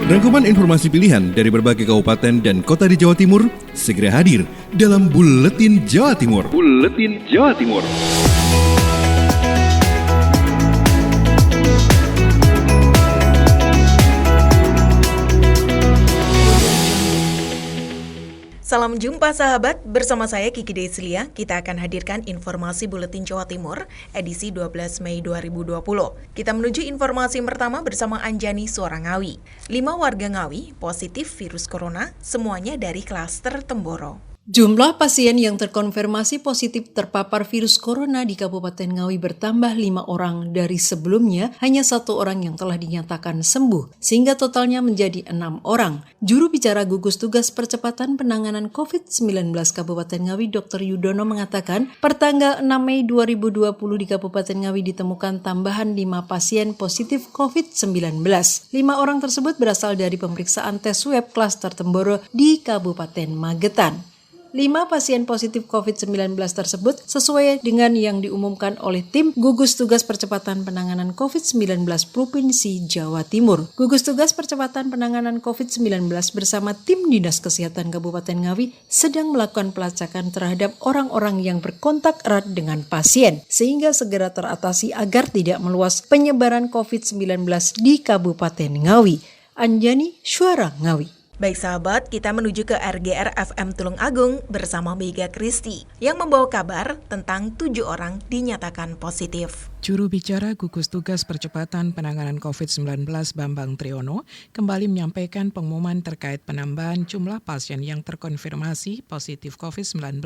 Rangkuman informasi pilihan dari berbagai kabupaten dan kota di Jawa Timur segera hadir dalam Buletin Jawa Timur. Buletin Jawa Timur. Salam jumpa sahabat, bersama saya Kiki Deslia. Kita akan hadirkan informasi Buletin Jawa Timur edisi 12 Mei 2020. Kita menuju informasi pertama bersama Anjani Suara Ngawi. 5 warga Ngawi positif virus corona, semuanya dari klaster Temboro. Jumlah pasien yang terkonfirmasi positif terpapar virus corona di Kabupaten Ngawi bertambah 5 orang dari sebelumnya hanya 1 orang yang telah dinyatakan sembuh, sehingga totalnya menjadi 6 orang. Juru bicara gugus tugas percepatan penanganan COVID-19 Kabupaten Ngawi Dr. Yudono mengatakan, pertanggal 6 Mei 2020 di Kabupaten Ngawi ditemukan tambahan 5 pasien positif COVID-19. 5 orang tersebut berasal dari pemeriksaan tes swab klaster Temboro di Kabupaten Magetan. 5 pasien positif COVID-19 tersebut sesuai dengan yang diumumkan oleh tim Gugus Tugas Percepatan Penanganan COVID-19 Provinsi Jawa Timur. Gugus Tugas Percepatan Penanganan COVID-19 bersama tim Dinas Kesehatan Kabupaten Ngawi sedang melakukan pelacakan terhadap orang-orang yang berkontak erat dengan pasien, sehingga segera teratasi agar tidak meluas penyebaran COVID-19 di Kabupaten Ngawi. Anjani Suara Ngawi. Baik sahabat, kita menuju ke RGR FM Tulung Agung bersama Mega Kristi yang membawa kabar tentang 7 orang dinyatakan positif. Juru bicara Gugus Tugas Percepatan Penanganan COVID-19 Bambang Triyono kembali menyampaikan pengumuman terkait penambahan jumlah pasien yang terkonfirmasi positif COVID-19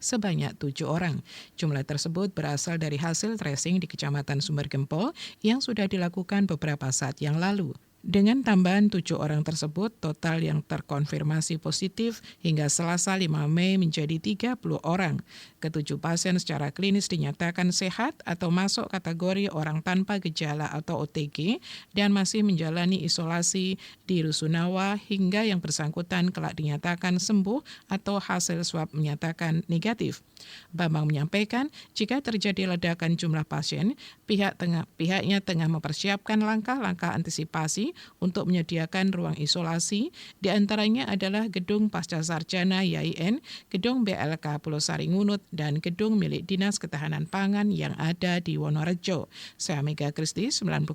sebanyak 7 orang. Jumlah tersebut berasal dari hasil tracing di Kecamatan Sumbergempol yang sudah dilakukan beberapa saat yang lalu. Dengan tambahan 7 orang tersebut, total yang terkonfirmasi positif hingga Selasa 5 Mei menjadi 30 orang. Ketujuh pasien secara klinis dinyatakan sehat atau masuk kategori orang tanpa gejala atau OTG dan masih menjalani isolasi di Rusunawa hingga yang bersangkutan kelak dinyatakan sembuh atau hasil swab menyatakan negatif. Bambang menyampaikan jika terjadi ledakan jumlah pasien, pihaknya tengah mempersiapkan langkah-langkah antisipasi untuk menyediakan ruang isolasi, di antaranya adalah Gedung Pasca Sarjana YIN, Gedung BLK Pulau Sari Ngunut, dan Gedung milik Dinas Ketahanan Pangan yang ada di Wonorejo. Saya Mega Kristi, 90,1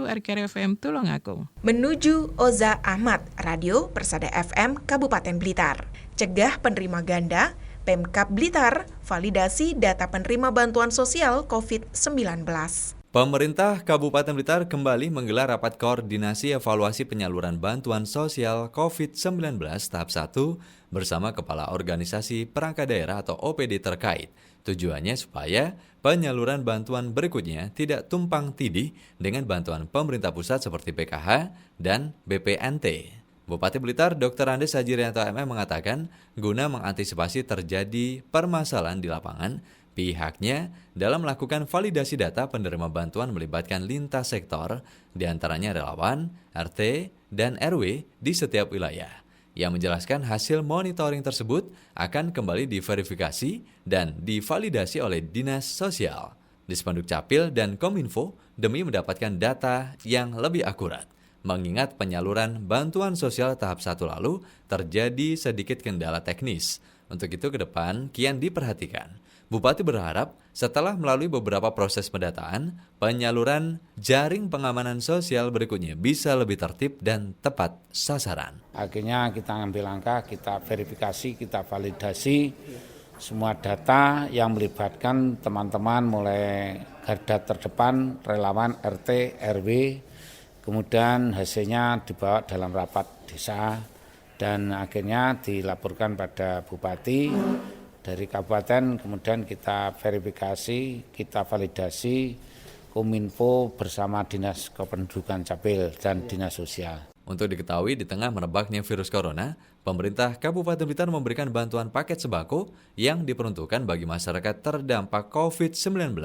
RGR FM Tulungagung. Menuju Oza Ahmad, Radio Persada FM Kabupaten Blitar. Cegah penerima ganda, Pemkab Blitar, validasi data penerima bantuan sosial COVID-19. Pemerintah Kabupaten Blitar kembali menggelar rapat koordinasi evaluasi penyaluran bantuan sosial COVID-19 tahap 1 bersama Kepala Organisasi Perangkat Daerah atau OPD terkait. Tujuannya supaya penyaluran bantuan berikutnya tidak tumpang tindih dengan bantuan pemerintah pusat seperti PKH dan BPNT. Bupati Blitar Dr. Andes Hajirianto MM mengatakan guna mengantisipasi terjadi permasalahan di lapangan, pihaknya dalam melakukan validasi data penerima bantuan melibatkan lintas sektor, diantaranya relawan, RT, dan RW di setiap wilayah. Yang menjelaskan hasil monitoring tersebut akan kembali diverifikasi dan divalidasi oleh Dinas Sosial, Dispenduk Capil, dan Kominfo demi mendapatkan data yang lebih akurat. Mengingat penyaluran bantuan sosial tahap 1 lalu terjadi sedikit kendala teknis. Untuk itu ke depan kian diperhatikan. Bupati berharap setelah melalui beberapa proses pendataan, penyaluran jaring pengamanan sosial berikutnya bisa lebih tertib dan tepat sasaran. Akhirnya kita ambil langkah, kita verifikasi, kita validasi semua data yang melibatkan teman-teman mulai garda terdepan, relawan, RT, RW, kemudian hasilnya dibawa dalam rapat desa dan akhirnya dilaporkan pada Bupati. Dari kabupaten kemudian kita verifikasi, kita validasi Kominfo bersama Dinas Kependudukan Capil dan Dinas Sosial. Untuk diketahui di tengah merebaknya virus corona, pemerintah Kabupaten Blitar memberikan bantuan paket sembako yang diperuntukkan bagi masyarakat terdampak COVID-19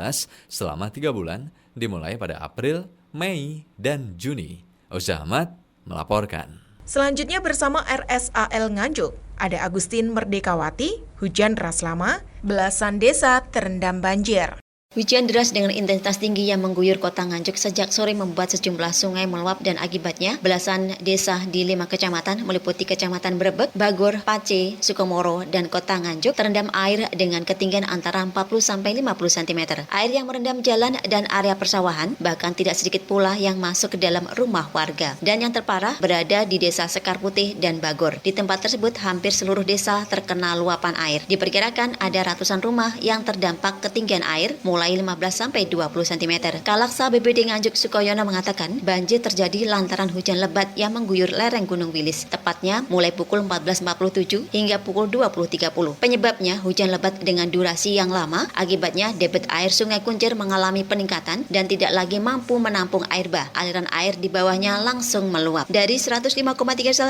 selama 3 bulan dimulai pada April, Mei, dan Juni. Oza Ahmad melaporkan. Selanjutnya bersama RSAL Nganjuk, ada Agustin Merdekawati, hujan deras lama, belasan desa terendam banjir. Hujan deras dengan intensitas tinggi yang mengguyur kota Nganjuk sejak sore membuat sejumlah sungai meluap dan akibatnya belasan desa di 5 kecamatan meliputi Kecamatan Brebek, Bagor, Pace, Sukomoro, dan kota Nganjuk terendam air dengan ketinggian antara 40-50 cm. Air yang merendam jalan dan area persawahan, bahkan tidak sedikit pula yang masuk ke dalam rumah warga. Dan yang terparah berada di desa Sekar Putih dan Bagor. Di tempat tersebut hampir seluruh desa terkena luapan air. Diperkirakan ada ratusan rumah yang terdampak ketinggian air mulai 15-20 cm. Kalaksa BPD Nganjuk Sukoyono mengatakan banjir terjadi lantaran hujan lebat yang mengguyur lereng Gunung Wilis, tepatnya mulai pukul 14.47 hingga pukul 20.30. Penyebabnya hujan lebat dengan durasi yang lama, akibatnya debit air Sungai Kuncir mengalami peningkatan dan tidak lagi mampu menampung air bah. Aliran air di bawahnya langsung meluap. Dari 105,3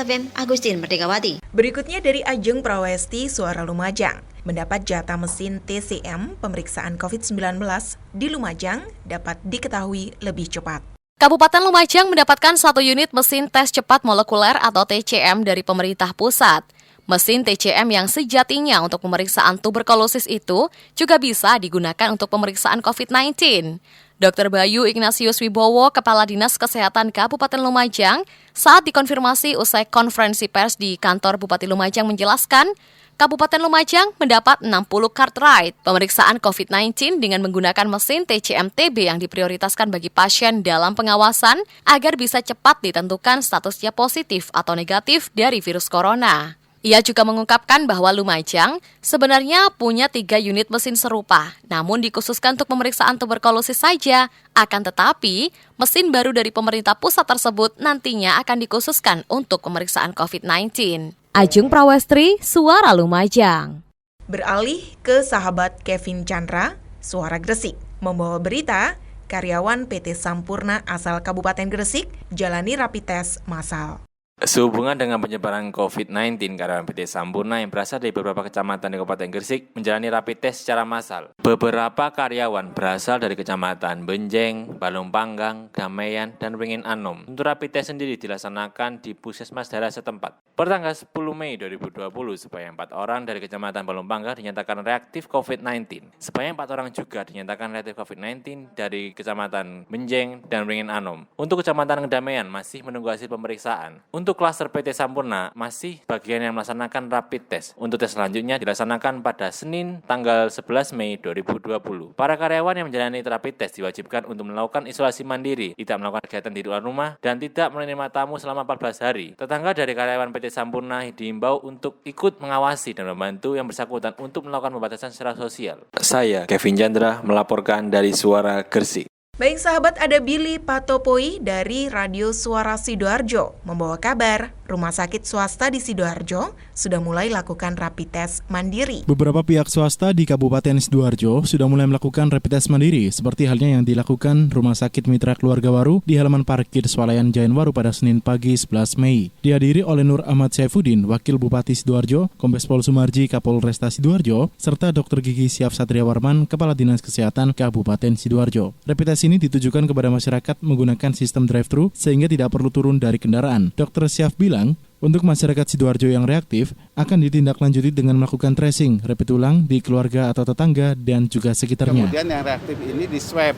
FM, Agustin Merdekawati. Berikutnya dari Ajeng Prawesti, Suara Lumajang. Mendapat jatah mesin TCM pemeriksaan COVID-19 di Lumajang dapat diketahui lebih cepat. Kabupaten Lumajang mendapatkan 1 unit mesin tes cepat molekuler atau TCM dari pemerintah pusat. Mesin TCM yang sejatinya untuk pemeriksaan tuberkulosis itu juga bisa digunakan untuk pemeriksaan COVID-19. Dr. Bayu Ignatius Wibowo, Kepala Dinas Kesehatan Kabupaten Lumajang, saat dikonfirmasi usai konferensi pers di kantor Bupati Lumajang menjelaskan, Kabupaten Lumajang mendapat 60 cartridge pemeriksaan COVID-19 dengan menggunakan mesin TCM-TB yang diprioritaskan bagi pasien dalam pengawasan agar bisa cepat ditentukan statusnya positif atau negatif dari virus corona. Ia juga mengungkapkan bahwa Lumajang sebenarnya punya 3 unit mesin serupa, namun dikhususkan untuk pemeriksaan tuberkulosis saja. Akan tetapi, mesin baru dari pemerintah pusat tersebut nantinya akan dikhususkan untuk pemeriksaan COVID-19. Ajeng Prawestri, Suara Lumajang. Beralih ke sahabat Kevin Chandra, Suara Gresik, membawa berita karyawan PT Sampurna asal Kabupaten Gresik jalani rapid test massal. Sehubungan dengan penyebaran COVID-19, karyawan PT Sampurna yang berasal dari beberapa kecamatan di Kabupaten Gresik menjalani rapid test secara massal. Beberapa karyawan berasal dari kecamatan Benjeng, Balong Panggang, Damaian, dan Wringin Anom. Untuk rapid test sendiri dilaksanakan di Puskesmas daerah setempat. Pertanggal 10 Mei 2020, sebanyak 4 orang dari kecamatan Balong Panggang dinyatakan reaktif COVID-19. Sebanyak 4 orang juga dinyatakan reaktif COVID-19 dari kecamatan Benjeng dan Wringin Anom. Untuk kecamatan Damaian masih menunggu hasil pemeriksaan. Untuk klaster PT Sampurna, masih bagian yang melaksanakan rapid test. Untuk tes selanjutnya dilaksanakan pada Senin, tanggal 11 Mei 2020. Para karyawan yang menjalani rapid test diwajibkan untuk melakukan isolasi mandiri, tidak melakukan kegiatan di luar rumah, dan tidak menerima tamu selama 14 hari. Tetangga dari karyawan PT Sampurna diimbau untuk ikut mengawasi dan membantu yang bersangkutan untuk melakukan pembatasan secara sosial. Saya, Kevin Chandra, melaporkan dari Suara Gresik. Baik sahabat, ada Billy Patopoi dari Radio Suara Sidoarjo membawa kabar rumah sakit swasta di Sidoarjo sudah mulai lakukan rapid test mandiri. Beberapa pihak swasta di Kabupaten Sidoarjo sudah mulai melakukan rapid test mandiri, seperti halnya yang dilakukan Rumah Sakit Mitra Keluarga Waru di halaman parkir Swalayan Jayanwaru pada Senin pagi 11 Mei. Dihadiri oleh Nur Ahmad Saifuddin, Wakil Bupati Sidoarjo, Kombes Pol Sumarji, Kapolresta Sidoarjo, serta Dr. Gigi Syaf Satria Warman, Kepala Dinas Kesehatan Kabupaten Sidoarjo. Rapid test ini ditujukan kepada masyarakat menggunakan sistem drive-thru sehingga tidak perlu turun dari kendaraan. Dr. Syaf bilang, untuk masyarakat Sidoarjo yang reaktif akan ditindaklanjuti dengan melakukan tracing, rapid ulang di keluarga atau tetangga dan juga sekitarnya. Kemudian yang reaktif ini di swab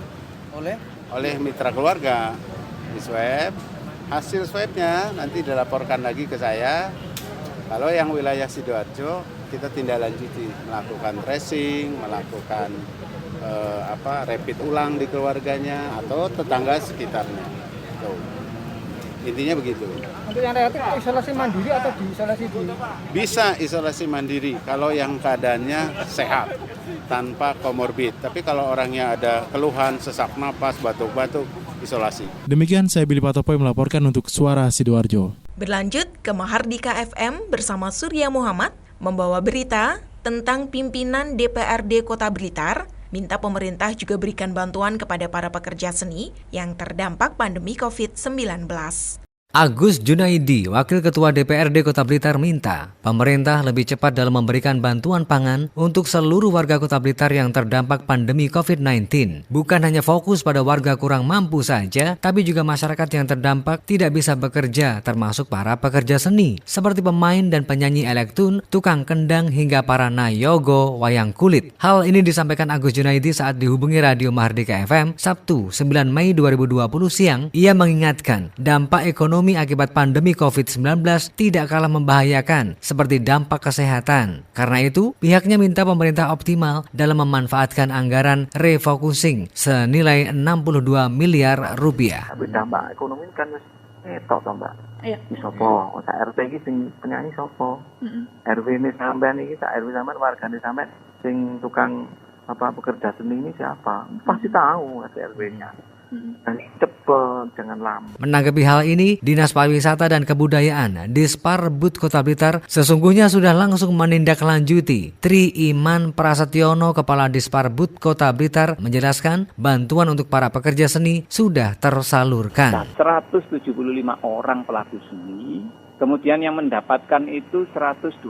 oleh mitra keluarga, di swab. Hasil swabnya nanti dilaporkan lagi ke saya. Kalau yang wilayah Sidoarjo kita tindaklanjuti melakukan tracing, melakukan rapid ulang di keluarganya atau tetangga sekitarnya. Tuh. Intinya begitu. Untuk yang reaktif isolasi mandiri atau diisolasi di? Bisa isolasi mandiri kalau yang keadaannya sehat tanpa komorbid. Tapi kalau orangnya ada keluhan, sesak napas, batuk-batuk, isolasi. Demikian saya Billy Patopoi melaporkan untuk Suara Sidoarjo. Berlanjut ke Mahardika FM bersama Surya Muhammad membawa berita tentang pimpinan DPRD Kota Blitar minta pemerintah juga berikan bantuan kepada para pekerja seni yang terdampak pandemi COVID-19. Agus Junaidi, Wakil Ketua DPRD Kota Blitar minta pemerintah lebih cepat dalam memberikan bantuan pangan untuk seluruh warga Kota Blitar yang terdampak pandemi COVID-19. Bukan hanya fokus pada warga kurang mampu saja, tapi juga masyarakat yang terdampak tidak bisa bekerja, termasuk para pekerja seni, seperti pemain dan penyanyi elektron, tukang kendang, hingga para nayogo wayang kulit. Hal ini disampaikan Agus Junaidi saat dihubungi Radio Mahardika FM Sabtu 9 Mei 2020 siang. Ia mengingatkan dampak ekonomi akibat pandemi COVID-19 tidak kalah membahayakan seperti dampak kesehatan. Karena itu, pihaknya minta pemerintah optimal dalam memanfaatkan anggaran refocusing senilai 62 miliar rupiah. Tapi dampak ekonomi kan etok to, Mbak. Iya. Sopo? Sak RT iki sing penyanyi sopo? RW ini sampean iki, sak RW sampean wargane sampean sing tukang pekerja seni ini siapa? Pasti tahu RW-nya. Dan cepet, jangan lama. Menanggapi hal ini, Dinas Pariwisata dan Kebudayaan Disparbud Kota Blitar sesungguhnya sudah langsung menindaklanjuti. Tri Iman Prasetyono, Kepala Disparbud Kota Blitar, menjelaskan bantuan untuk para pekerja seni sudah tersalurkan. 175 orang pelaku seni. Kemudian yang mendapatkan itu 124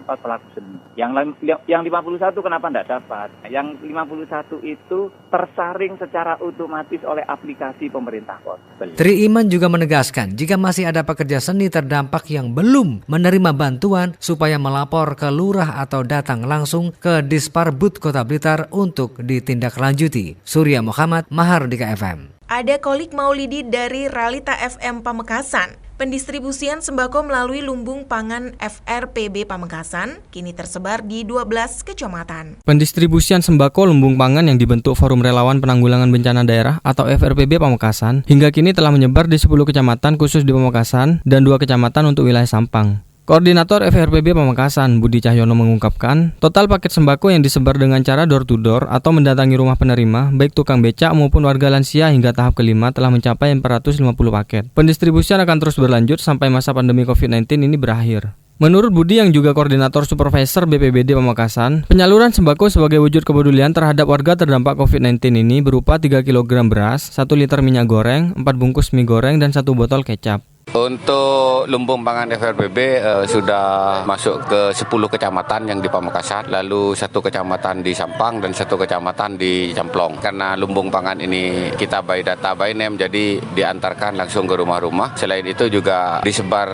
pelaku seni. Yang 51 kenapa tidak dapat? Yang 51 itu tersaring secara otomatis oleh aplikasi pemerintah kota. Tri Iman juga menegaskan jika masih ada pekerja seni terdampak yang belum menerima bantuan supaya melapor ke lurah atau datang langsung ke Disparbud Kota Blitar untuk ditindaklanjuti. Surya Muhammad, Mahardika FM. Ada kolik maulidi dari Ralita FM Pamekasan. Pendistribusian sembako melalui lumbung pangan FRPB Pamekasan kini tersebar di 12 kecamatan. Pendistribusian sembako lumbung pangan yang dibentuk Forum Relawan Penanggulangan Bencana Daerah atau FRPB Pamekasan hingga kini telah menyebar di 10 kecamatan khusus di Pamekasan dan 2 kecamatan untuk wilayah Sampang. Koordinator FRPB Pamekasan, Budi Cahyono, mengungkapkan, total paket sembako yang disebar dengan cara door to door atau mendatangi rumah penerima, baik tukang becak maupun warga lansia hingga tahap kelima telah mencapai 450 paket. Pendistribusian akan terus berlanjut sampai masa pandemi COVID-19 ini berakhir. Menurut Budi yang juga koordinator supervisor BPBD Pamekasan, penyaluran sembako sebagai wujud kepedulian terhadap warga terdampak COVID-19 ini berupa 3 kg beras, 1 liter minyak goreng, 4 bungkus mie goreng, dan 1 botol kecap. Untuk lumbung pangan FRPB sudah masuk ke 10 kecamatan yang di Pamekasan, lalu 1 kecamatan di Sampang dan 1 kecamatan di Camplong. Karena lumbung pangan ini kita by data by name, jadi diantarkan langsung ke rumah-rumah. Selain itu juga disebar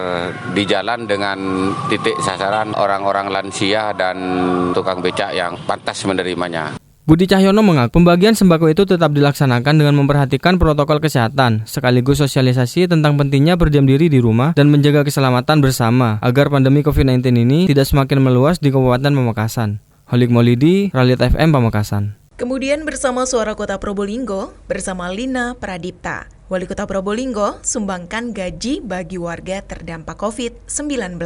di jalan dengan titik sasaran orang-orang lansia dan tukang becak yang pantas menerimanya. Budi Cahyono mengaku pembagian sembako itu tetap dilaksanakan dengan memperhatikan protokol kesehatan, sekaligus sosialisasi tentang pentingnya berdiam diri di rumah dan menjaga keselamatan bersama agar pandemi COVID-19 ini tidak semakin meluas di Kabupaten Pamekasan. Holik Maulidi, Ralita FM Pamekasan. Kemudian bersama Suara Kota Probolinggo, bersama Lina Pradipta. Wali Kota Probolinggo sumbangkan gaji bagi warga terdampak COVID-19.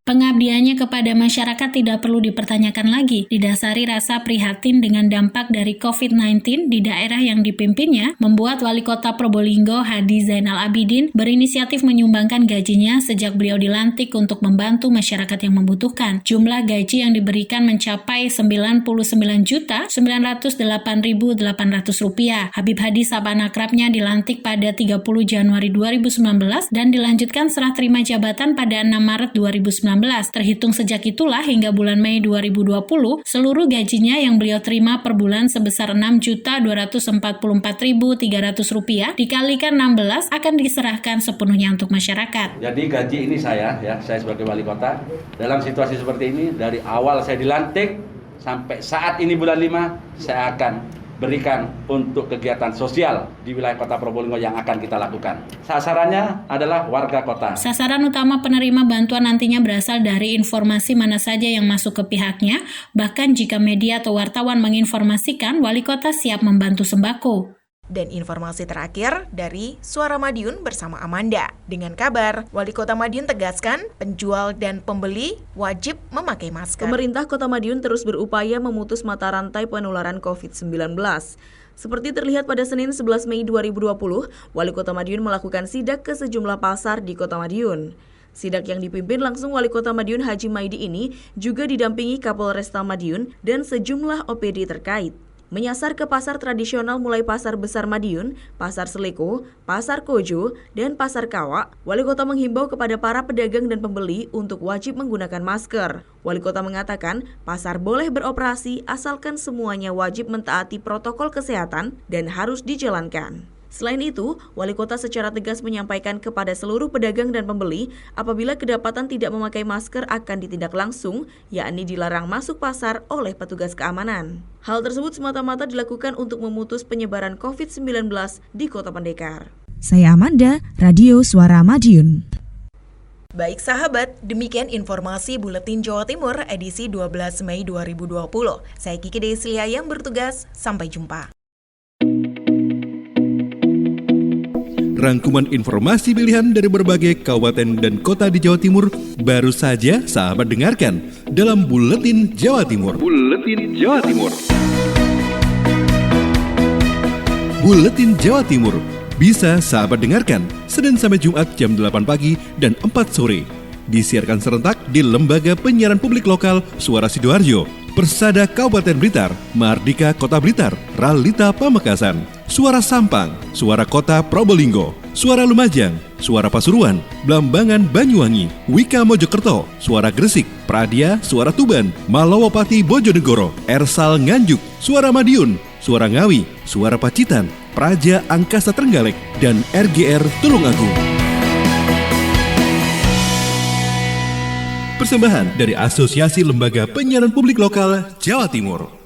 Pengabdiannya kepada masyarakat tidak perlu dipertanyakan lagi, didasari rasa prihatin dengan dampak dari COVID-19 di daerah yang dipimpinnya, membuat Wali Kota Probolinggo Hadi Zainal Abidin berinisiatif menyumbangkan gajinya sejak beliau dilantik untuk membantu masyarakat yang membutuhkan. Jumlah gaji yang diberikan mencapai Rp99.908.800. Habib Hadi Saban akrabnya dilantik pada 30 Januari 2019 dan dilanjutkan serah terima jabatan pada 6 Maret 2019. Terhitung sejak itulah hingga bulan Mei 2020, seluruh gajinya yang beliau terima per bulan sebesar Rp6.244.300 dikalikan 16 akan diserahkan sepenuhnya untuk masyarakat. Jadi gaji ini saya sebagai wali kota, dalam situasi seperti ini, dari awal saya dilantik sampai saat ini bulan 5, saya akan berikan untuk kegiatan sosial di wilayah Kota Probolinggo yang akan kita lakukan. Sasarannya adalah warga kota. Sasaran utama penerima bantuan nantinya berasal dari informasi mana saja yang masuk ke pihaknya, bahkan jika media atau wartawan menginformasikan, wali kota siap membantu sembako. Dan informasi terakhir dari Suara Madiun bersama Amanda. Dengan kabar, Wali Kota Madiun tegaskan penjual dan pembeli wajib memakai masker. Pemerintah Kota Madiun terus berupaya memutus mata rantai penularan COVID-19. Seperti terlihat pada Senin 11 Mei 2020, Wali Kota Madiun melakukan sidak ke sejumlah pasar di Kota Madiun. Sidak yang dipimpin langsung Wali Kota Madiun Haji Maidi ini juga didampingi Kapolresta Madiun dan sejumlah OPD terkait. menyasar ke pasar tradisional mulai Pasar Besar Madiun, Pasar Seleko, Pasar Kojo, dan Pasar Kawak. Wali Kota menghimbau kepada para pedagang dan pembeli untuk wajib menggunakan masker. Wali Kota mengatakan, pasar boleh beroperasi asalkan semuanya wajib mentaati protokol kesehatan dan harus dijalankan. Selain itu, Wali Kota secara tegas menyampaikan kepada seluruh pedagang dan pembeli apabila kedapatan tidak memakai masker akan ditindak langsung, yakni dilarang masuk pasar oleh petugas keamanan. Hal tersebut semata-mata dilakukan untuk memutus penyebaran COVID-19 di Kota Pendekar. Saya Amanda, Radio Suara Madiun. Baik sahabat, demikian informasi Buletin Jawa Timur edisi 12 Mei 2020. Saya Kiki Deslia yang bertugas, sampai jumpa. Rangkuman informasi pilihan dari berbagai kabupaten dan kota di Jawa Timur baru saja sahabat dengarkan dalam Buletin Jawa Timur. Buletin Jawa Timur. Buletin Jawa Timur bisa sahabat dengarkan Senin sampai Jumat jam 8 pagi dan 4 sore. Disiarkan serentak di Lembaga Penyiaran Publik Lokal Suara Sidoarjo, Persada Kabupaten Blitar, Mardika Kota Blitar, Ralita Pamekasan, Suara Sampang, Suara Kota Probolinggo, Suara Lumajang, Suara Pasuruan, Blambangan Banyuwangi, Wika Mojokerto, Suara Gresik, Pradia, Suara Tuban, Malawapati Bojonegoro, Ersal Nganjuk, Suara Madiun, Suara Ngawi, Suara Pacitan, Praja Angkasa Trenggalek, dan RGR Tulungagung. Persembahan dari Asosiasi Lembaga Penyiaran Publik Lokal Jawa Timur.